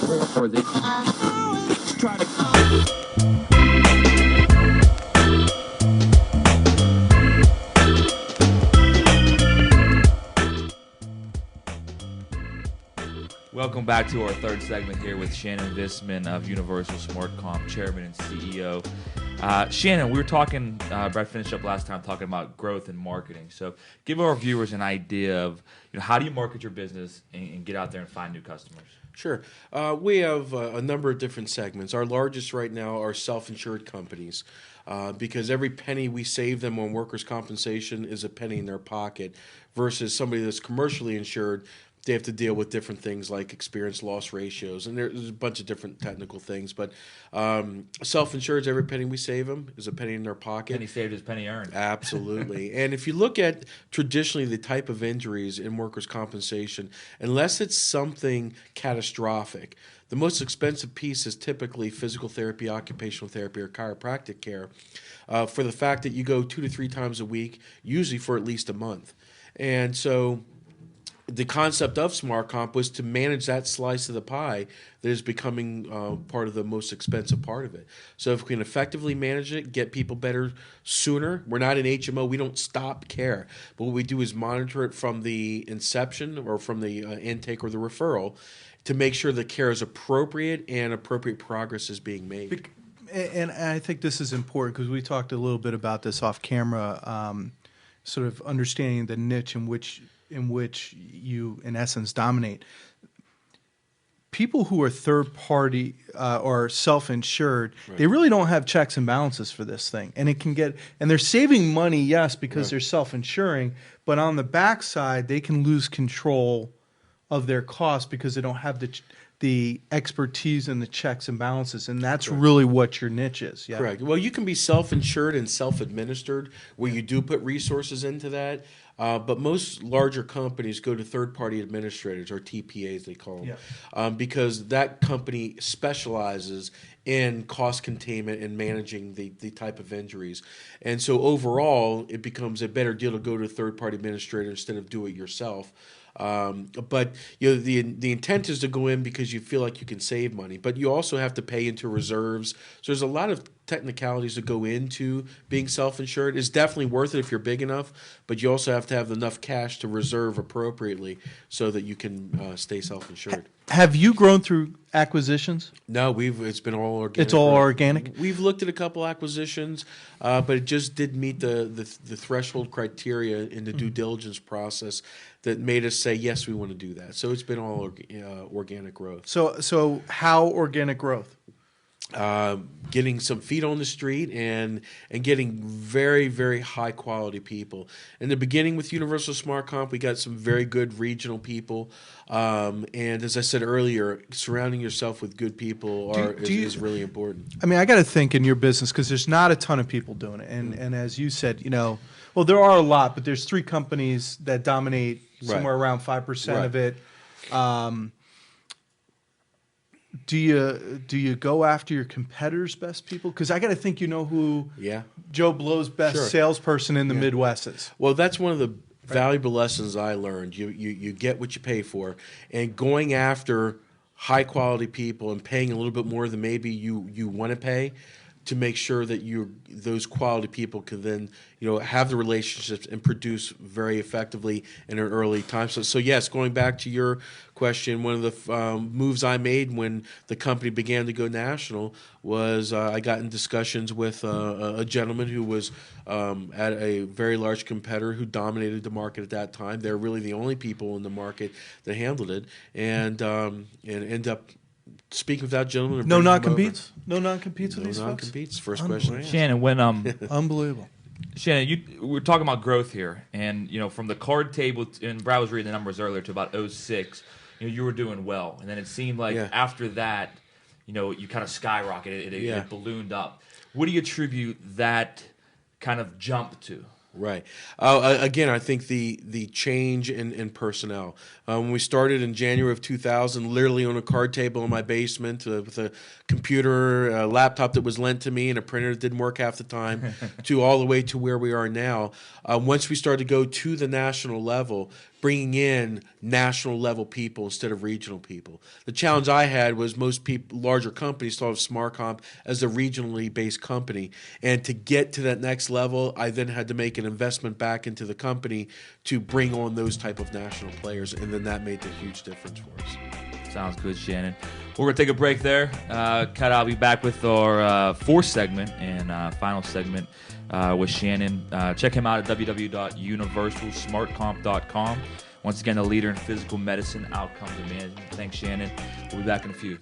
or they try to. Welcome back to our third segment here with Shannon Vissman of Universal Smart Comp, Chairman and CEO. Shannon, we were talking, Brett finished up last time talking about growth and marketing. So give our viewers an idea of how do you market your business and get out there and find new customers? Sure. We have a number of different segments. Our largest right now are self-insured companies because every penny we save them on workers' compensation is a penny in their pocket versus somebody that's commercially insured. They have to deal with different things like experience loss ratios, and there's a bunch of different technical things. But self-insured, every penny we save them is a penny in their pocket. Penny saved is penny earned. Absolutely. And if you look at traditionally the type of injuries in workers' compensation, unless it's something catastrophic, the most expensive piece is typically physical therapy, occupational therapy, or chiropractic care for the fact that you go 2 to 3 times a week, usually for at least a month. And so the concept of Smart Comp was to manage that slice of the pie that is becoming part of the most expensive part of it. So if we can effectively manage it, get people better sooner, we're not an HMO, we don't stop care. But what we do is monitor it from the inception or from the intake or the referral to make sure the care is appropriate and appropriate progress is being made. And I think this is important because we talked a little bit about this off camera, sort of understanding the niche in which you, in essence, dominate. People who are third party or self-insured, right, they really don't have checks and balances for this thing, and they're saving money, yes, because they're self-insuring, but on the backside, they can lose control of their costs because they don't have the expertise and the checks and balances, and that's really what your niche is. Yeah? Correct. Well, you can be self-insured and self-administered, where you do put resources into that. But most larger companies go to third-party administrators, or TPAs they call them, because that company specializes in cost containment and managing the type of injuries. And so overall, it becomes a better deal to go to a third-party administrator instead of do it yourself. But the intent is to go in because you feel like you can save money, but you also have to pay into reserves. So there's a lot of technicalities that go into being self-insured. It's definitely worth it if you're big enough, but you also have to have enough cash to reserve appropriately so that you can stay self-insured. Have you grown through acquisitions? No, it's been all organic. It's all organic? We've looked at a couple acquisitions, but it just didn't meet the threshold criteria in the due diligence process that made us say, yes, we want to do that. So it's been all organic growth. So how organic growth? Getting some feet on the street and getting very, very high quality people. In the beginning with Universal Smart Comp, we got some very good regional people. And as I said earlier, surrounding yourself with good people is really important. I mean, I got to think in your business, because there's not a ton of people doing it. And as you said, well, there are a lot, but there's 3 companies that dominate somewhere around 5% of it. Do you go after your competitors' best people? Because I got to think who Joe Blow's best salesperson in the Midwest is. Well, that's one of the valuable lessons I learned. You get what you pay for, and going after high quality people and paying a little bit more than maybe you want to pay to make sure that those quality people can then have the relationships and produce very effectively in an early time. So yes, going back to your question, one of the moves I made when the company began to go national was I got in discussions with a gentleman who was at a very large competitor who dominated the market at that time. They're really the only people in the market that handled it, and end up speaking with that gentleman. No non-competes? No non-competes with these folks? No non-competes. First question I asked. Shannon, when unbelievable. Shannon, we're talking about growth here, and from the card table, and Brad was reading the numbers earlier to about 06, you were doing well, and then it seemed like after that, you kind of skyrocketed. It ballooned up. What do you attribute that kind of jump to? Right. Again, I think the change in personnel. When we started in January of 2000, literally on a card table in my basement with a computer, a laptop that was lent to me, and a printer that didn't work half the time, to all the way to where we are now. Once we started to go to the national level, bringing in national level people instead of regional people. The challenge I had was most people, larger companies, thought of SmartComp as a regionally based company, and to get to that next level, I then had to make an investment back into the company to bring on those type of national players, and then that made a huge difference for us. Sounds good, Shannon. We're going to take a break there. Kat, I'll be back with our fourth segment and final segment with Shannon. Check him out at www.universalsmartcomp.com. Once again, a leader in physical medicine, outcomes, and management. Thanks, Shannon. We'll be back in a few.